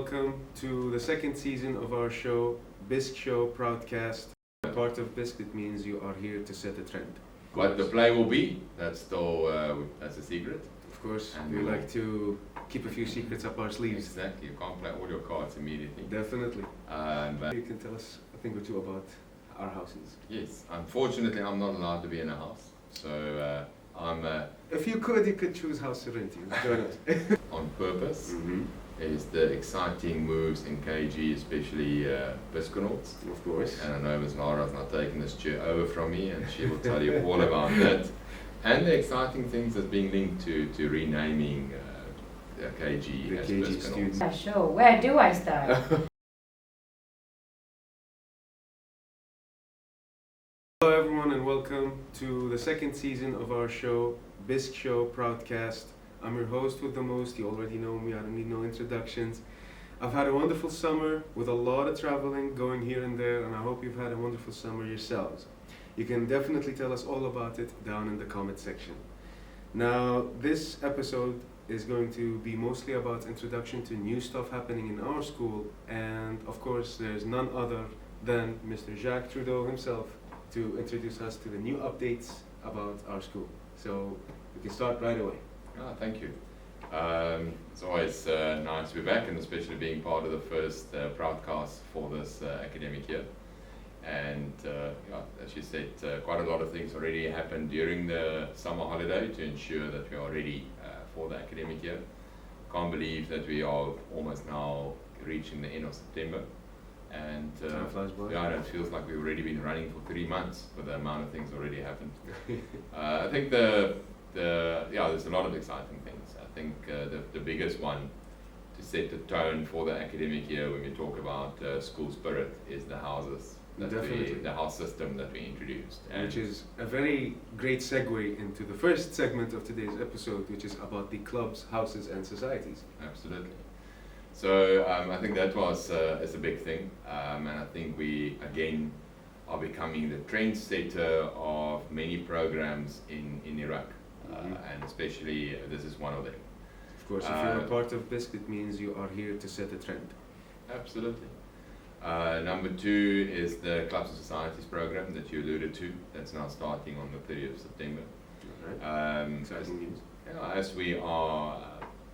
welcome to the second season of our show, BISK show, ProudCast. Part of BISK, it means you are here to set a trend. What the play will be, that's still that's a secret. Of course, And we like to keep a few secrets up our sleeves. Exactly, you can't play all your cards immediately. Definitely. But You can tell us a thing or two about our houses. yes, unfortunately I'm not allowed to be in a house. So I'm If you could choose house to rent you. Join us. on purpose. Mm-hmm. Is the exciting moves in KG, especially BISKonauts. Of course. And I know Ms. Lara is not taking this chair over from me, and she will tell you all about that. And the exciting things that's being linked to renaming KG The as KG BISKonauts. students. Show. Where do I start? Hello everyone and welcome to the second season of our show, BISK show, ProudCast. I'm your host with the most, you already know me, I don't need no introductions. I've had a wonderful summer with a lot of traveling, going here and there, and I hope you've had a wonderful summer yourselves. You can definitely tell us all about it down in the comment section. Now, this episode is going to be mostly about introduction to new stuff happening in our school, and of course there's none other than Mr. Jacques himself to introduce us to the new updates about our school. So we can start right away. Thank you. It's always nice to be back, and especially being part of the first ProudCast for this academic year. And as you said, quite a lot of things already happened during the summer holiday to ensure that we are ready for the academic year. Can't believe that we are almost now reaching the end of September. And Time flies by. yeah, it feels like we've already been running for 3 months with the amount of things already happened. I think there's a lot of exciting things. I think the biggest one to set the tone for the academic year when we talk about school spirit is the houses. The house system that we introduced. Which is a very great segue into the first segment of today's episode, which is about the clubs, houses, and societies. Absolutely. So I think that was is a big thing, and I think we again are becoming the trendsetter of many programs in Iraq, and especially this is one of them. Of course, if you're a part of BISK, it means you are here to set a trend. Absolutely. Number 2 is the Clubs and Societies program that you alluded to. That's now starting on the 30th of September. Right. Exciting news. As we are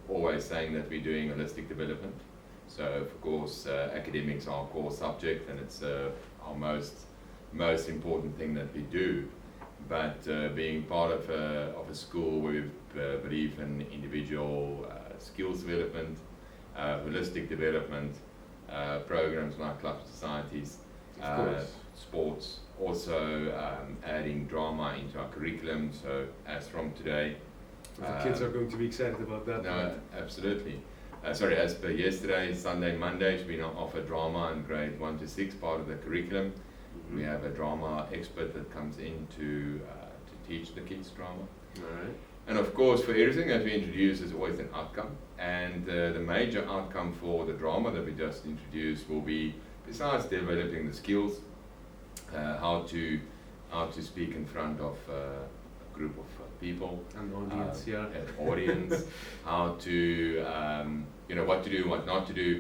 always saying that we're doing holistic development. So of course academics are our core subject, and it's our most important thing that we do. But being part of a school where we believe in individual skills development, holistic development, programs like club societies, sports, also adding drama into our curriculum. So as from today, The kids are going to be excited about that. no, absolutely. As per yesterday, Sunday, Mondays, we now offer drama in grade 1 to 6, part of the curriculum. We have a drama expert that comes in to teach the kids drama. Alright. And of course, for everything that we introduce, there's always an outcome. And the major outcome for the drama that we just introduced will be, besides developing the skills, how to speak in front of a group of people, An audience, an audience, how to what to do, what not to do.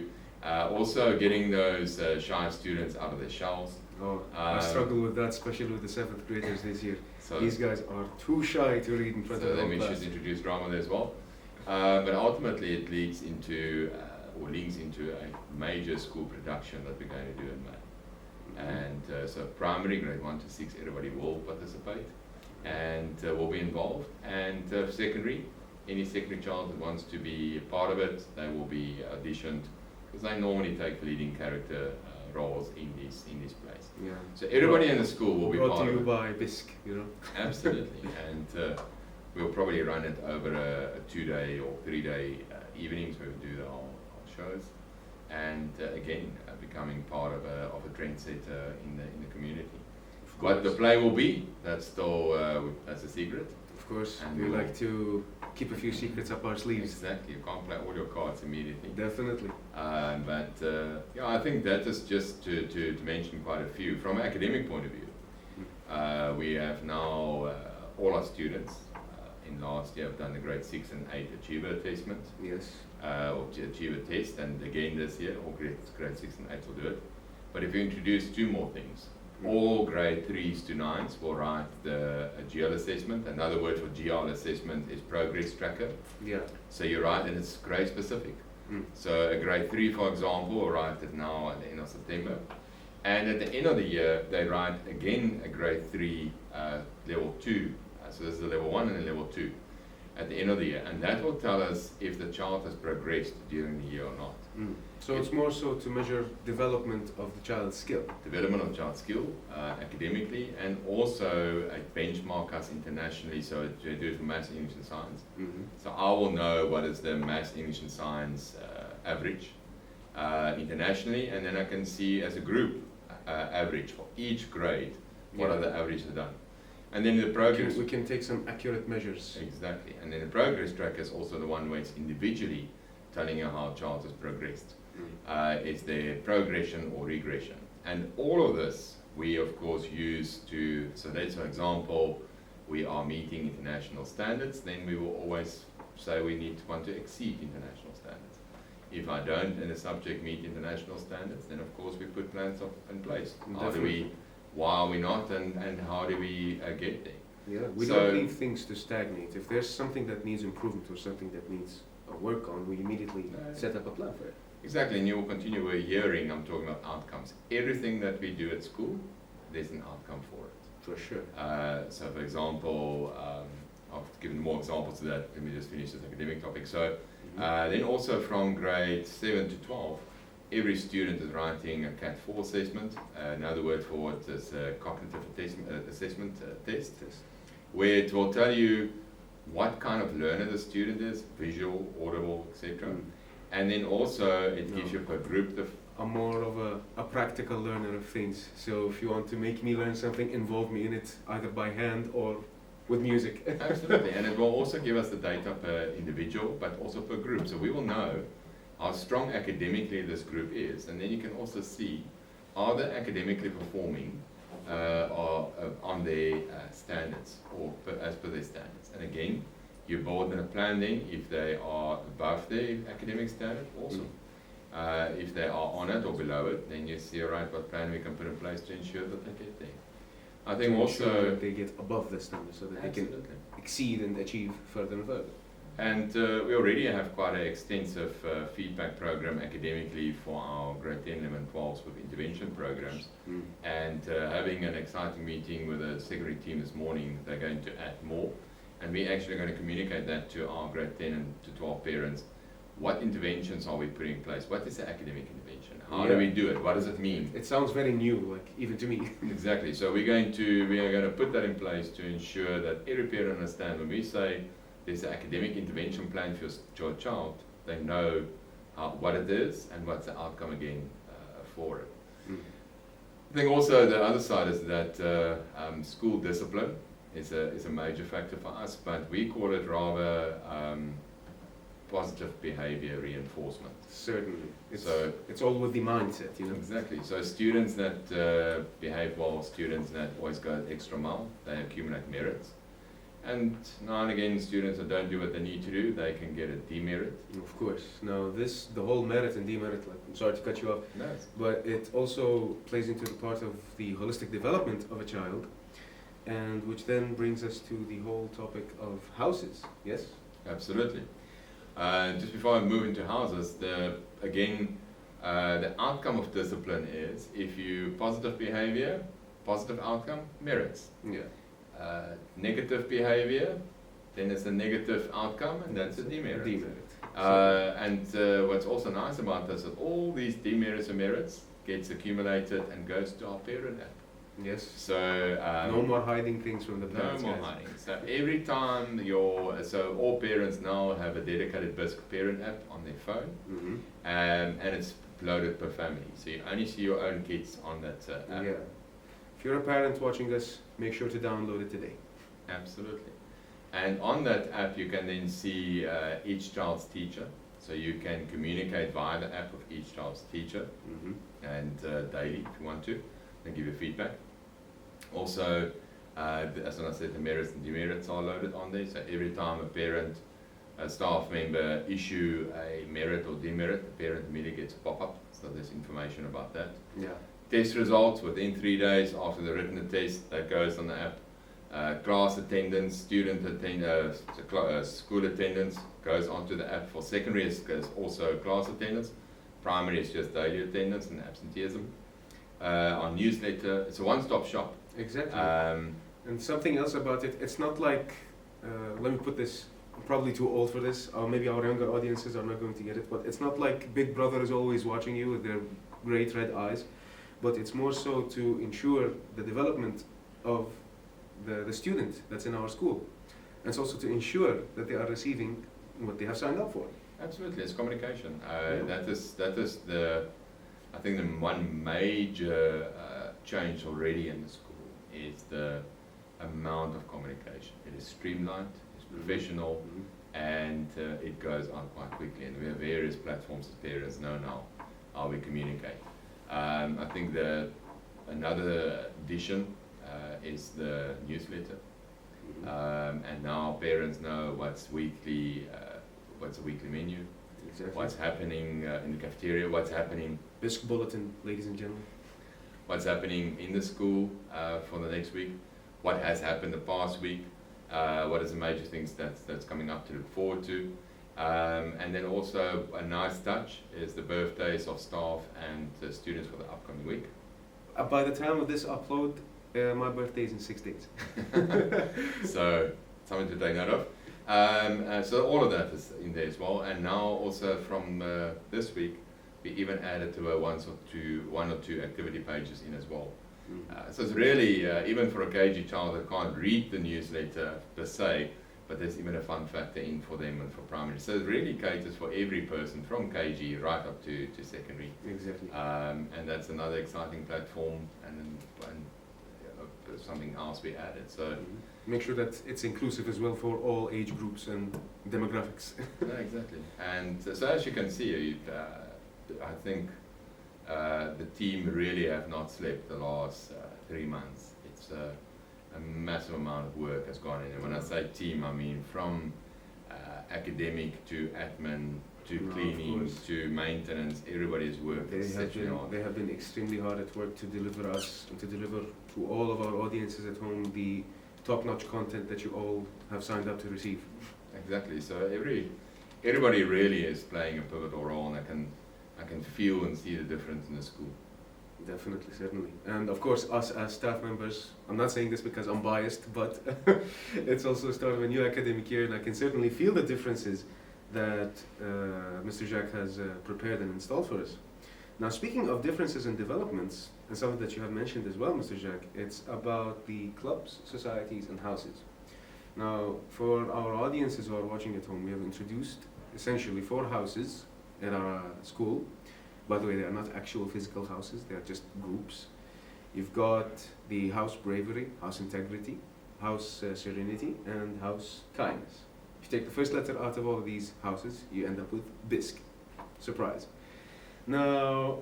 Also getting those shy students out of their shells. Oh, I struggle with that, especially with the 7th graders this year. So these guys are too shy to read in front of the then whole we class. should introduce drama there as well. But ultimately it leads into a major school production that we're going to do in May. And so primary, grade 1 to 6, everybody will participate and will be involved. And secondary, any secondary child that wants to be a part of it, they will be auditioned, because they normally take the leading character roles in this place. Yeah. So everybody in the school will be Brought part to of you it. by BISK, you know. Absolutely, and we'll probably run it over a 2-day or 3-day evenings where we do our shows, and again becoming part of a trendsetter in the community. What the play will be, that's still that's a secret. Of course, And we we will- like to keep a few secrets up our sleeves. Exactly, you can't play all your cards immediately. Definitely. But I think that is just to mention quite a few. From an academic point of view, we have now all our students in last year have done the grade 6 and 8 achiever assessment. Yes. or to achieve a test, and again this year, all grade 6 and 8 will do it. But if you introduce 2 more things, all grade 3s to 9s will write the GL assessment. Another word for GL assessment is progress tracker. Yeah. So you write, and it's grade specific. So a grade 3, for example, will write it now at the end of September. And at the end of the year, they write again a grade 3 level 2. So this is a level 1 and a level 2 at the end of the year. And that will tell us if the child has progressed during the year or not. So it's more so to measure development of the child's skill. Development of child skill academically, and also it benchmark us internationally, so they do it for maths, English and science. So I will know what is the maths, English and science average internationally, and then I can see as a group average for each grade, what are the averages done. And then the progress... We can take some accurate measures. Exactly, and then the progress tracker is also the one where it's individually telling you how a child has progressed. It's their progression or regression. And all of this we of course use to, so that's an example, we are meeting international standards, then we will always say we want to exceed international standards. If I don't and the subject meet international standards, then of course we put plans in place. How do we, why are we not, and how do we get there? Yeah, we don't leave things to stagnate. If there's something that needs improvement or something that needs work on, we immediately set up a plan for it. Exactly, and you will continue. We're hearing, I'm talking about outcomes. Everything that we do at school, there's an outcome for it. For sure. So for example, I've given more examples of that. Let me just finish this academic topic. So then also from grade 7 to 12, every student is writing a CAT 4 assessment. Another word for it is a cognitive assessment test, where it will tell you what kind of learner the student is, visual, audible, etc. And then also it gives you per group I'm more of a practical learner of things. So if you want to make me learn something, involve me in it either by hand or with music. Absolutely, and it will also give us the data per individual, but also per group. So we will know how strong academically this group is, and then you can also see, are they academically performing on their standards, or as per their standards. And again, you build in a plan then if they are above their academic standard also. If they are on it or below it, then you see, right, what plan we can put in place to ensure that they get there. I think to also that they get above the standard so that they can exceed and achieve further and further. And we already have quite an extensive feedback program academically for our grade 10, 11, 12s with intervention programs. And having an exciting meeting with the secondary team this morning, they're going to add more. And we're actually going to communicate that to our grade 10 and to 12 parents. What interventions are we putting in place? What is the academic intervention? How do we do it? What does it mean? It sounds very new, like even to me. Exactly. So we are going to put that in place to ensure that every parent understands when we say there's an academic intervention plan for your child, they know what it is and what's the outcome again for it. I think also the other side is that school discipline is a major factor for us, but we call it rather positive behavior reinforcement. Certainly. It's all with the mindset, you know. Exactly. So students that behave well, students that always go the extra mile, they accumulate merits. And now and again, students that don't do what they need to do, they can get a demerit. Of course. Now the whole merit and demerit, like, I'm sorry to cut you off, but it also plays into the part of the holistic development of a child, and which then brings us to the whole topic of houses, yes? Absolutely. Just before I move into houses, the outcome of discipline is, if you positive behavior, positive outcome, merits. Yeah. Negative behavior, then it's a negative outcome, and that's a demerit. And what's also nice about this is all these demerits and merits gets accumulated and goes to our parent app. Yes. So no more hiding things from the parents. No more hiding. So every time all parents now have a dedicated BISK parent app on their phone, and it's loaded per family. So you only see your own kids on that app. Yeah. If you're a parent watching this, make sure to download it today. Absolutely. And on that app, you can then see each child's teacher. So you can communicate via the app with each child's teacher, and daily if you want to, and give you feedback. Also, as I said, the merits and demerits are loaded on there. So every time a parent a staff member issue a merit or demerit, the parent immediately gets a pop-up, so there's information about that. Yeah. Test results within 3 days after the written test, that goes on the app. Class attendance, school attendance goes onto the app. For secondary, it's also class attendance. Primary is just daily attendance and absenteeism. Our newsletter, it's a one-stop shop. Exactly. And something else about it, it's not like, let me put this, I'm probably too old for this, or maybe our younger audiences are not going to get it, but it's not like Big Brother is always watching you with their great red eyes, but it's more so to ensure the development of the student that's in our school. And it's also to ensure that they are receiving what they have signed up for. Absolutely, it's communication. That is the, I think the one major change already in the school is the amount of communication. It is streamlined, it's professional, and it goes on quite quickly. And we have various platforms that parents know now how we communicate. I think another addition is the newsletter. And now parents know what's a weekly menu, Exactly. what's happening in the cafeteria, what's happening, BISK bulletin, ladies and gentlemen. what's happening in the school for the next week, what has happened the past week, what is the major things that's coming up to look forward to. And then also a nice touch is the birthdays of staff and students for the upcoming week. By the time of this upload, my birthday is in 6 days. So something to take note of. So all of that is in there as well. And now also from this week, we even added to one or two activity pages in as well. So it's really, even for a KG child that can't read the newsletter per se, but there's even a fun factor in for them and for primary. So it really caters for every person from KG right up to secondary. Exactly. And that's another exciting platform and something else we added. So make sure that it's inclusive as well for all age groups and demographics. yeah, exactly. And so as you can see, I think the team really have not slept the last 3 months. It's a massive amount of work has gone in. And when I say team, I mean from academic to admin to cleaning to maintenance. Everybody's worked exceptionally hard. They have been extremely hard at work to deliver us and to deliver to all of our audiences at home the top-notch content that you all have signed up to receive. Exactly. So everybody really is playing a pivotal role, and I can feel and see the difference in the school. Definitely, certainly. And of course, us as staff members, I'm not saying this because I'm biased, but it's also the start of a new academic year, and I can certainly feel the differences that Mr. Jacques has prepared and installed for us. Now, speaking of differences and developments, and something that you have mentioned as well, Mr. Jacques, it's about the clubs, societies, and houses. Now, for our audiences who are watching at home, we have introduced essentially 4 houses at our school. By the way, they are not actual physical houses, they are just groups. You've got the House Bravery, House Integrity, House Serenity, and House Kindness. If you take the first letter out of all of these houses, you end up with BISK. Surprise. Now,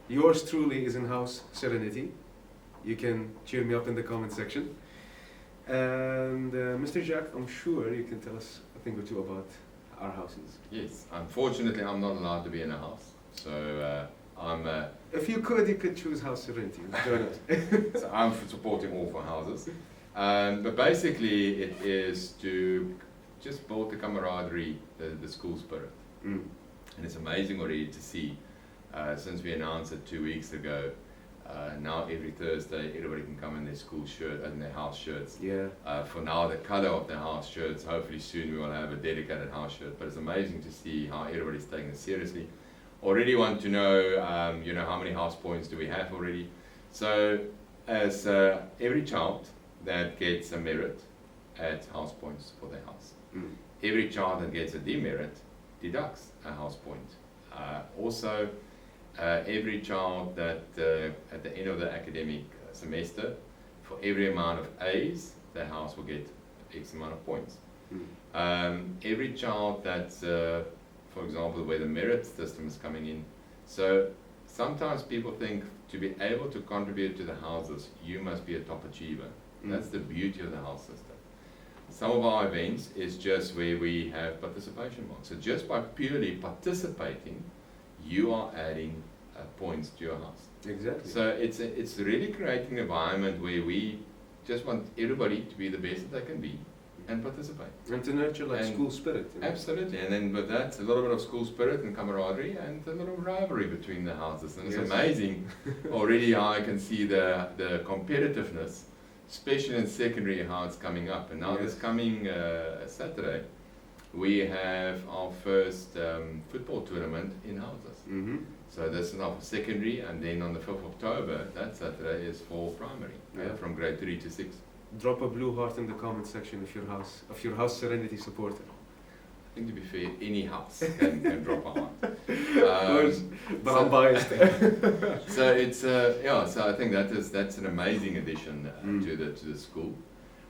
yours truly is in House Serenity. You can cheer me up in the comment section. And Mr. Jacques, I'm sure you can tell us a thing or two about our houses. Yes, unfortunately I'm not allowed to be in a house. So if you could choose House Serenity. Join us. So I'm supporting all 4 houses. But basically it is to just build the camaraderie, the school spirit. And it's amazing already to see, since we announced it 2 weeks ago, now every Thursday everybody can come in their school shirt and their house shirts. Yeah. For now the color of their house shirts, hopefully soon we will have a dedicated house shirt, but it's amazing to see how everybody's taking it seriously. Already want to know, how many house points do we have already. So as every child that gets a merit adds house points for their house. Every child that gets a demerit deducts a house point. Also, every child that at the end of the academic semester, for every amount of A's, their house will get X amount of points. Every child that's, for example, where the merit system is coming in. So sometimes people think to be able to contribute to the houses, you must be a top achiever. That's the beauty of the house system. some of our events is just where we have participation marks. So just by purely participating, you are adding points to your house. Exactly. So it's really creating an environment where we just want everybody to be the best that they can be and participate. And to nurture like And school spirit. You know? Absolutely, and then with that, a little bit of school spirit and camaraderie and a little rivalry between the houses. And it's Yes. amazing already how I can see the competitiveness, especially in secondary, how it's coming up. And now Yes. this coming Saturday, we have our first football tournament in houses. Mm-hmm. So this is now for secondary, and then on the 5th of October, that Saturday is for primary, Yeah. from grade 3 to 6. Drop a blue heart in the comment section if you're House Serenity supporter. I think to be fair, any house can drop a heart. Of course, but so- I'm biased. So it's so I think that's an amazing addition to the school.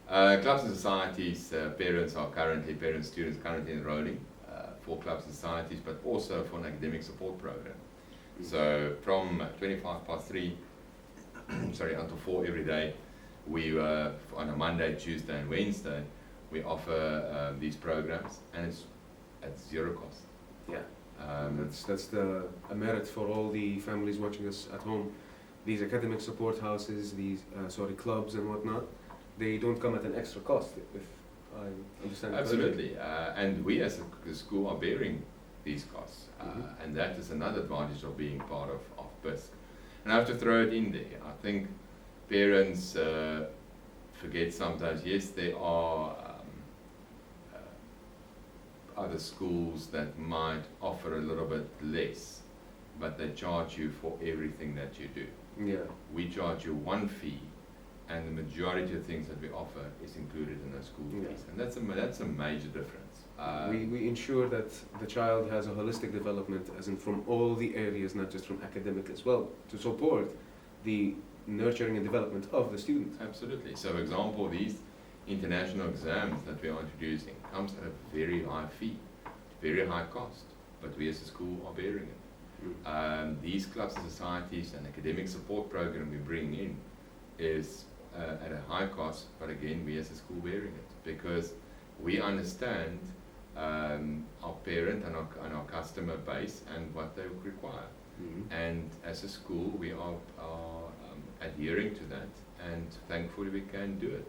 Clubs and societies, parents, students currently enrolling for clubs and societies, but also for an academic support program. So from 3 until 4 every day, we on a Monday, Tuesday, and Wednesday, we offer these programs, and it's at zero cost. Yeah. That's a merit for all the families watching us at home. These academic support houses, these clubs and whatnot, they don't come at an extra cost, if I understand correctly. Absolutely, and we as a school are bearing these costs, Mhm. and that is another advantage of being part of BISK. And I have to throw it in there. I think parents forget sometimes. Yes, there are other schools that might offer a little bit less, but they charge you for everything that you do. Yeah. We charge you one fee, and the majority of things that we offer is included in those school Yeah. fees, and that's a major difference. We ensure that the child has a holistic development, as in from all the areas, not just from academic as well, to support the nurturing and development of the student. Absolutely. So, for example, these international exams that we are introducing comes at a very high fee, very high cost, but we as a school are bearing it. These clubs and societies and academic support program we bring in is at a high cost, but again, we as a school bearing it, because we understand our parent and our customer base and what they require. And as a school, we are adhering to that, and thankfully we can do it.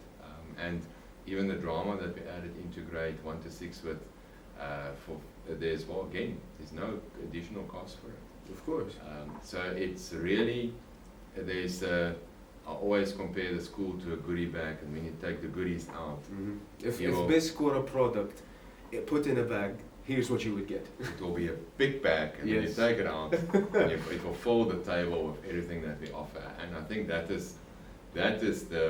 And even the drama that we added into grade 1 to 6 with, there's no additional cost for it. Of course. So it's really, I always compare the school to a goodie bag, and when you take the goodies out, If BISK were a product, put in a bag, here's what you would get. it will be a big bag, and when you Yes. take it out, it will fill the table with everything that we offer. And I think that is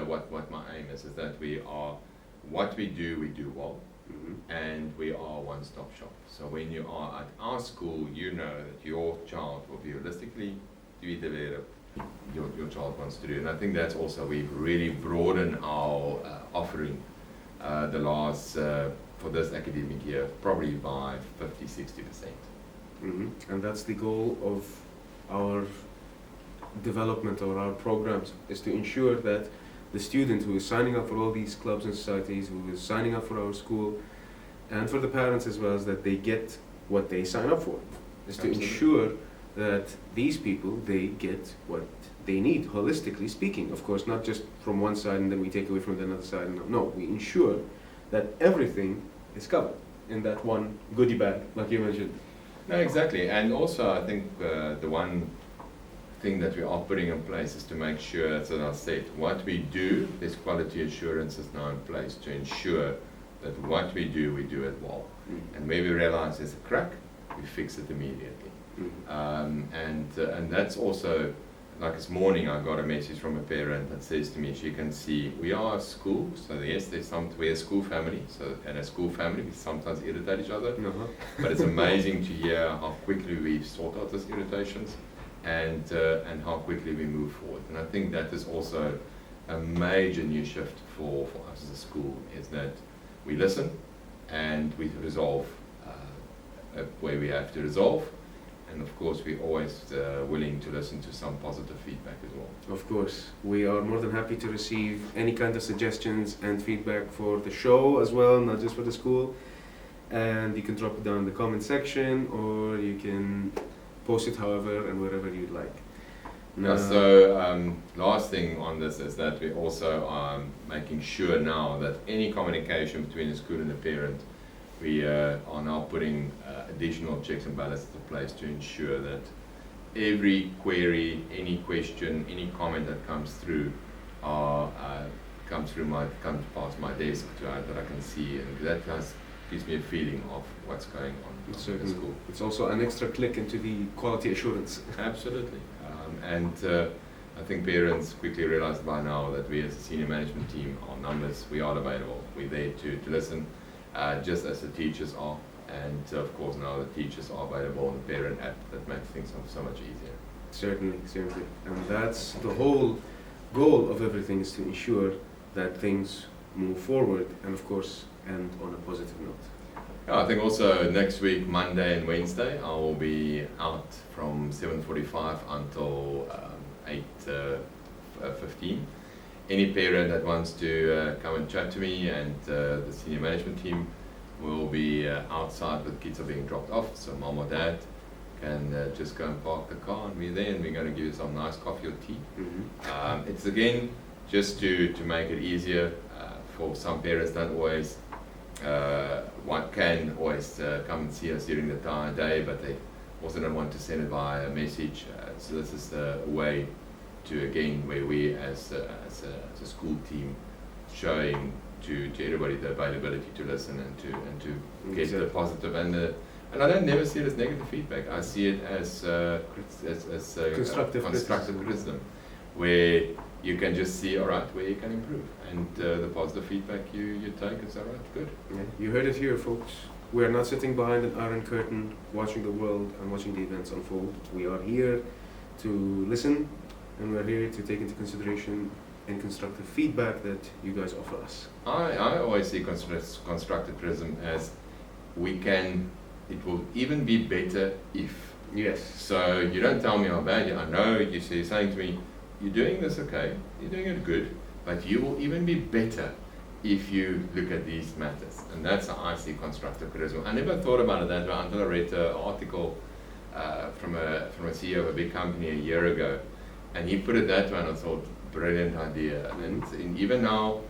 what my aim is that what we do well, and we are a one-stop shop. So when you are at our school, you know that your child will be holistically developed. Your child wants to do, and I think that's also we've really broadened our offering the last for this academic year probably by 50-60%. And that's the goal of our development or our programs, is to ensure that the student who is signing up for all these clubs and societies, who is signing up for our school, and for the parents as well, is that they get what they sign up for. Is to Absolutely. ensure that these people, they get what they need, holistically speaking. Of course, not just from one side and then we take away from the other side. No, we ensure that everything is covered in that one goodie bag, like you mentioned. No, exactly, and also I think the one thing that we are putting in place is to make sure, as I said, what we do, there's quality assurance is now in place to ensure that what we do it well. And where we realize there's a crack, we fix it immediately. And that's also, like this morning I got a message from a parent that says to me, she can see, we are a school, so yes, we're a school family, and a school family, we sometimes irritate each other, but it's amazing to hear how quickly we sort out those irritations, and how quickly we move forward. And I think that is also a major new shift for us as a school, is that we listen and we resolve where we have to resolve, And of course, we're always willing to listen to some positive feedback as well. Of course, we are more than happy to receive any kind of suggestions and feedback for the show as well, not just for the school. And you can drop it down in the comment section, or you can post it however and wherever you'd like. Yeah, so last thing on this is that we're also making sure now that any communication between the school and the parent, we are now putting additional checks and balances in place to ensure that every query, any question, any comment that comes through comes past my desk that I can see, and that gives me a feeling of what's going on in the school. It's also an extra click into the quality assurance. Absolutely. And I think parents quickly realize by now that we as a senior management team are numbers, we are available, we're there to listen, just as the teachers are. And of course now the teachers are available on the parent app. That makes things so much easier. Certainly. And that's the whole goal of everything, is to ensure that things move forward and of course end on a positive note. Yeah, I think also next week, Monday and Wednesday, I will be out from 7:45 until 8:15. Any parent that wants to come and chat to me, and the senior management team will be outside with kids are being dropped off, so mom or dad can just go and park the car and we're there, and we're going to give you some nice coffee or tea. Mm-hmm. It's again just to make it easier for some parents that always can always come and see us during the day, but they also don't want to send it via a message. So this is the way to, again, where we as a school team showing to everybody the availability to listen and to get the positive and I don't never see it as negative feedback. I see it as constructive criticism, where you can just see, all right, where you can improve, and the positive feedback you take is all right, good. Yeah, you heard it here, folks. We are not sitting behind an iron curtain watching the world and watching the events unfold. We are here to listen, and we're here to take into consideration any constructive feedback that you guys offer us. I always see constructive criticism as it will even be better if. Yes. So you don't tell me how bad I know you're saying to me, you're doing this okay, you're doing it good, but you will even be better if you look at these matters. And that's how I see constructive criticism. I never thought about it that way until I read an article from a CEO of a big company a year ago, and he put it that way, and I thought, brilliant idea. And even now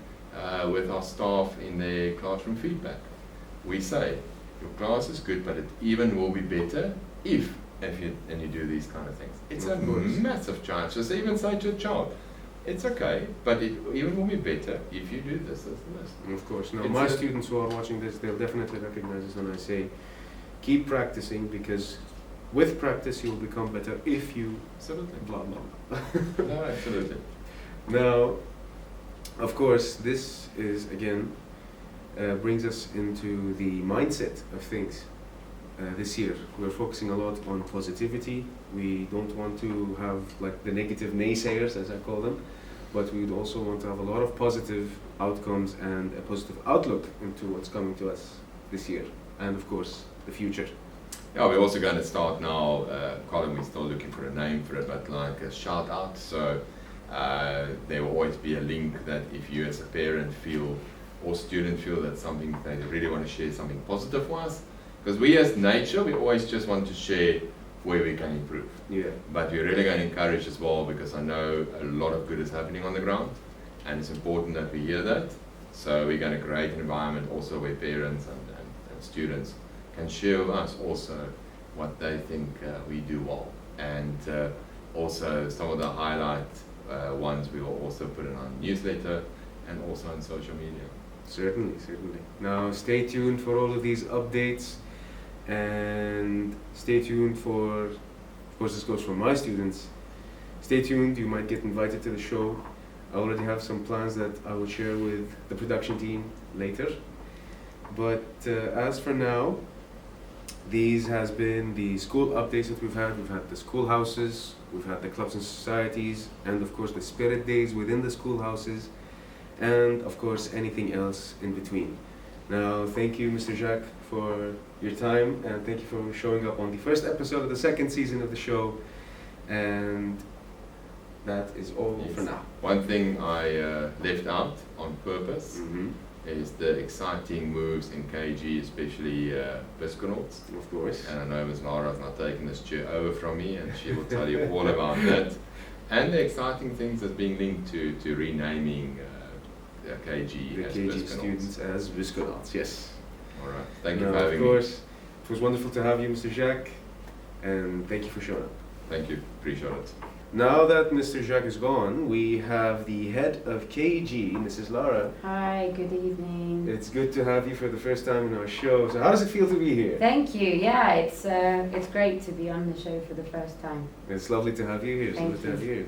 with our staff in their classroom feedback, we say, your class is good, but it even will be better if you do these kind of things. It's a massive challenge. Just even say to a child, it's okay, but it even will be better if you do this, this, and this. Of course. Now, my students who are watching this, they'll definitely recognize this when I say, keep practicing, because with practice you will become better if you blah blah. No, absolutely. Now, of course, this is again brings us into the mindset of things. This year we're focusing a lot on positivity. We don't want to have like the negative naysayers, as I call them, but we would also want to have a lot of positive outcomes and a positive outlook into what's coming to us this year, and of course the future. Yeah, we're also going to start now, Colin, we're still looking for a name for it, but like a shout out. So there will always be a link that if you as a parent feel or student feel that something they really want to share something positive was, because we as nature, we always just want to share where we can improve. Yeah. But we're really going to encourage as well, because I know a lot of good is happening on the ground, and it's important that we hear that. So we're going to create an environment also where parents and students can share with us also what they think we do well. And also some of the highlight ones we will also put in our newsletter and also on social media. Certainly. Now stay tuned for all of these updates, and stay tuned for, of course this goes for my students, stay tuned, you might get invited to the show. I already have some plans that I will share with the production team later. But as for now, these has been the school updates that we've had. We've had the schoolhouses, we've had the clubs and societies, and of course the spirit days within the schoolhouses, and of course anything else in between. Now, thank you, Mr. Jacques, for your time and thank you for showing up on the first episode of the second season of the show. And that is all for now. One thing I left out on purpose Mm-hmm. is the exciting moves in KG, especially BISKonauts. Of course. And I know Ms. Lara's not taking this chair over from me, and she will tell you all about that. And the exciting things that's being linked to renaming KG The as KG BISKonauts. students as BISKonauts, yes. All right. Thank you No, for having of me. course. It was wonderful to have you, Mr. Jacques, and thank you for showing up. Thank you. Appreciate it. Now that Mr. Jacques is gone, we have the head of KG, Mrs. Lara. Hi, good evening. It's good to have you for the first time in our show. So how does it feel to be here? Thank you. Yeah, it's great to be on the show for the first time. It's lovely to have you here. It's Thank lovely to have you. you here.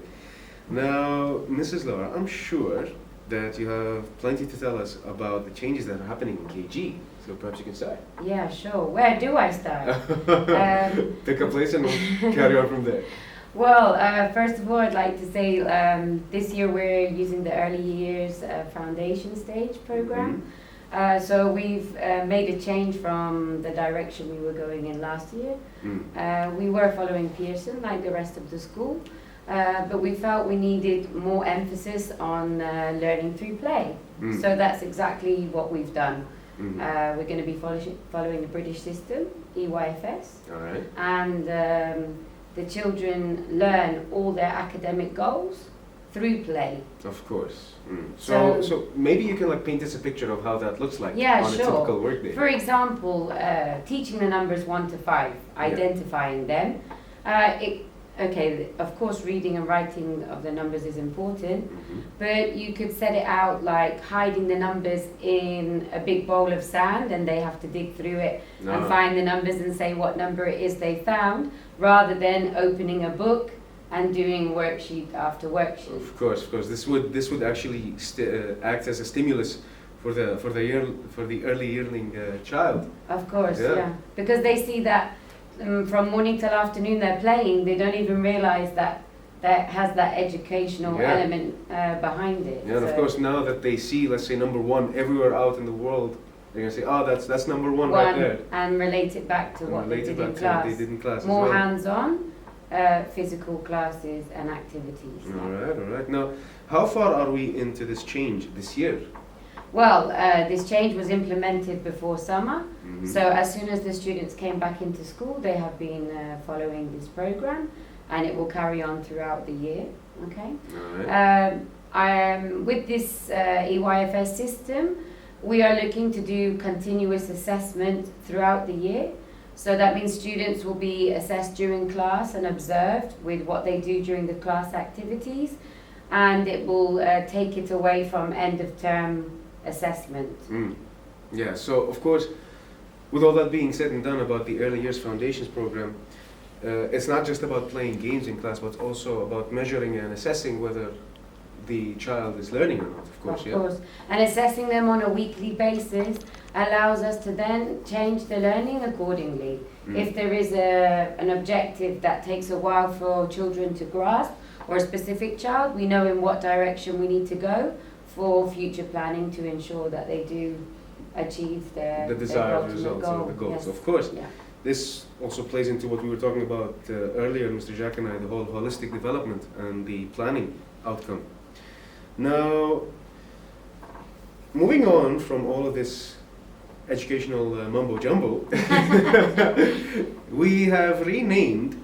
Now, Mrs. Lara, I'm sure that you have plenty to tell us about the changes that are happening in KG. So perhaps you can start. Yeah, sure. Where do I start? Pick a place and we'll carry on from there. Well, first of all, I'd like to say this year we're using the early years foundation stage program. So we've made a change from the direction we were going in last year. We were following Pearson like the rest of the school, but we felt we needed more emphasis on learning through play. So that's exactly what we've done. We're going to be following the British system, EYFS, All right. and the children learn all their academic goals through play. Of course. So- So maybe you can like paint us a picture of how that looks like Yeah, on a sure. typical work day. For example, teaching the numbers 1 to 5, identifying them. Of course, reading and writing of the numbers is important, but you could set it out like hiding the numbers in a big bowl of sand and they have to dig through it and find the numbers and say what number it is they found, rather than opening a book and doing worksheet after worksheet. Of course. This would actually act as a stimulus for the early yearling child. Of course, Yeah. yeah. Because they see that from morning till afternoon they're playing, they don't even realize that has that educational Yeah. element behind it. Yeah, and of So course now that they see, let's say, number 1 everywhere out in the world, they're gonna say, oh, that's number 1 right there. and relate it back to And what they relate it did back in to what class. they did in class More as well. hands-on, physical classes and activities. yeah. All right. Now, how far are we into this change this year? Well, this change was implemented before summer. Mhm. So as soon as the students came back into school, they have been following this program, and it will carry on throughout the year. Okay. All right. With this EYFS system, we are looking to do continuous assessment throughout the year. So that means students will be assessed during class and observed with what they do during the class activities, and it will take it away from end of term assessment. Yeah, so of course, with all that being said and done about the Early Years Foundations program, it's not just about playing games in class, but also about measuring and assessing whether the child is learning or not, of course, Of yeah? course. And assessing them on a weekly basis allows us to then change the learning accordingly. If there is an objective that takes a while for children to grasp, or a specific child, we know in what direction we need to go for future planning to ensure that they do achieve The desired ultimate results goal. or the goals, Yes. of course. Yeah. This also plays into what we were talking about earlier, Mr. Jacques and I, the whole holistic development and the planning outcome. Now, moving on from all of this educational mumbo jumbo, we have renamed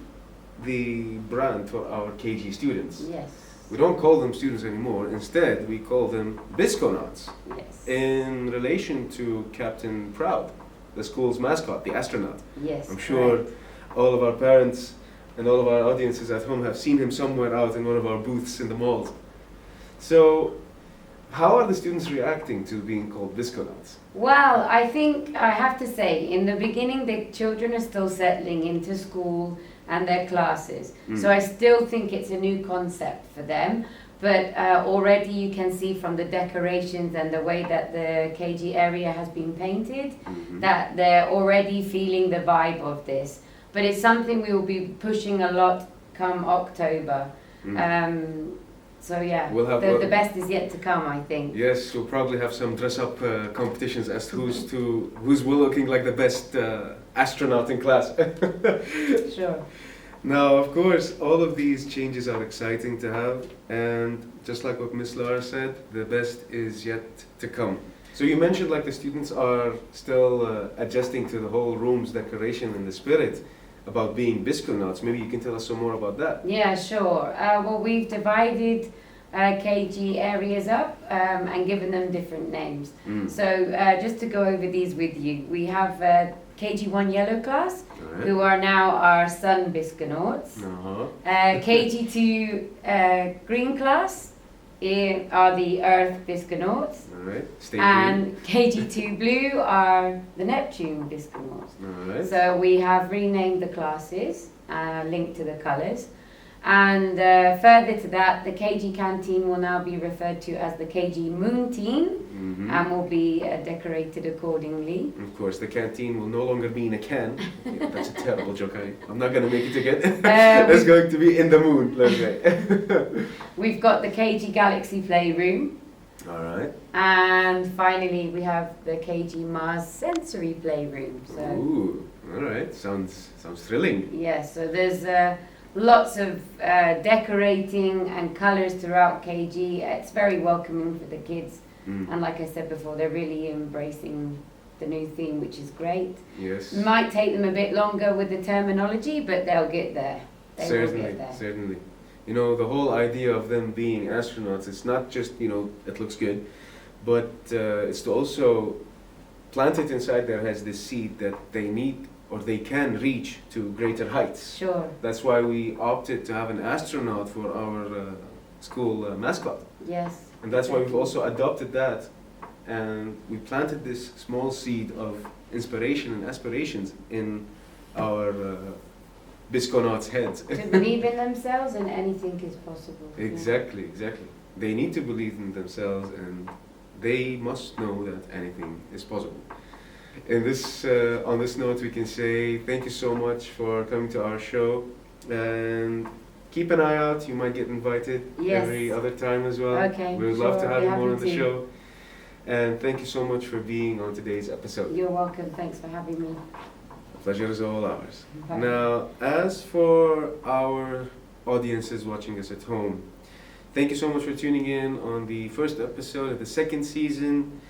the brand for our KG students. Yes. We don't call them students anymore. Instead, we call them BISKonauts Yes. in relation to Captain Proud, the school's mascot, the astronaut. Yes. I'm sure all of our parents and all of our audiences at home have seen him somewhere out in one of our booths in the malls. So, how are the students reacting to being called BISKonauts? Well, I think I have to say, in the beginning, the children are still settling into school and their classes. So I still think it's a new concept for them. But already you can see from the decorations and the way that the KG area has been painted that they're already feeling the vibe of this. But it's something we will be pushing a lot come October. So yeah, We'll have the best is yet to come, I think. Yes, we'll probably have some dress-up competitions as to who's looking like the best astronaut in class. Sure. Now, of course, all of these changes are exciting to have, and just like what Miss Lara said, the best is yet to come. So you mentioned like the students are still adjusting to the whole room's decoration and the spirit about being BISKonauts. Maybe you can tell us some more about that. Yeah, sure. Well, we've divided KG areas up and given them different names. So just to go over these with you, we have KG1 yellow class, Alright. who are now our sun BISKonauts. KG2 green class are the earth BISKonauts. Alright, stay And KG2 blue are the Neptune BISKonauts. Alright. So we have renamed the classes, linked to the colours. And further to that, the KG canteen will now be referred to as the KG Moon Teen and will be decorated accordingly. Of course, the canteen will no longer be in a can. Yeah, that's a terrible joke. I'm not going to make it again. It's going to be in the moon, let's say. We've got the KG Galaxy Playroom. Alright. And finally, we have the KG Mars Sensory Playroom. So, Ooh, alright. Sounds thrilling. yes, so there's lots of decorating and colours throughout KG. It's very welcoming for the kids. And like I said before, they're really embracing the new theme, which is great. Yes. It might take them a bit longer with the terminology, but they'll get there. They will Certainly, get there. certainly. You know, the whole idea of them being astronauts, it's not just, you know, it looks good, but it's to also plant it inside their heads this seed that they need or they can reach to greater heights. Sure. That's why we opted to have an astronaut for our school mascot. Yes. And that's why we've also adopted that, and we planted this small seed of inspiration and aspirations in our BISKonauts' heads. To believe in themselves and anything is possible. Yeah. Exactly, exactly. They need to believe in themselves, and they must know that anything is possible. In this, on this note, we can say thank you so much for coming to our show, and keep an eye out. You might get invited Yes. every other time as well. Okay, We would love to sure, have be you more happy on the to. show. And thank you so much for being on today's episode. You're welcome. Thanks for having me. The pleasure is all ours. Bye. Now, as for our audiences watching us at home, thank you so much for tuning in on the first episode of the second season.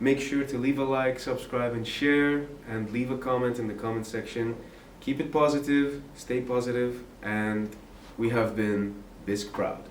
Make sure to leave a like, subscribe, and share, and leave a comment in the comment section. Keep it positive, stay positive, and we have been BISK Proud.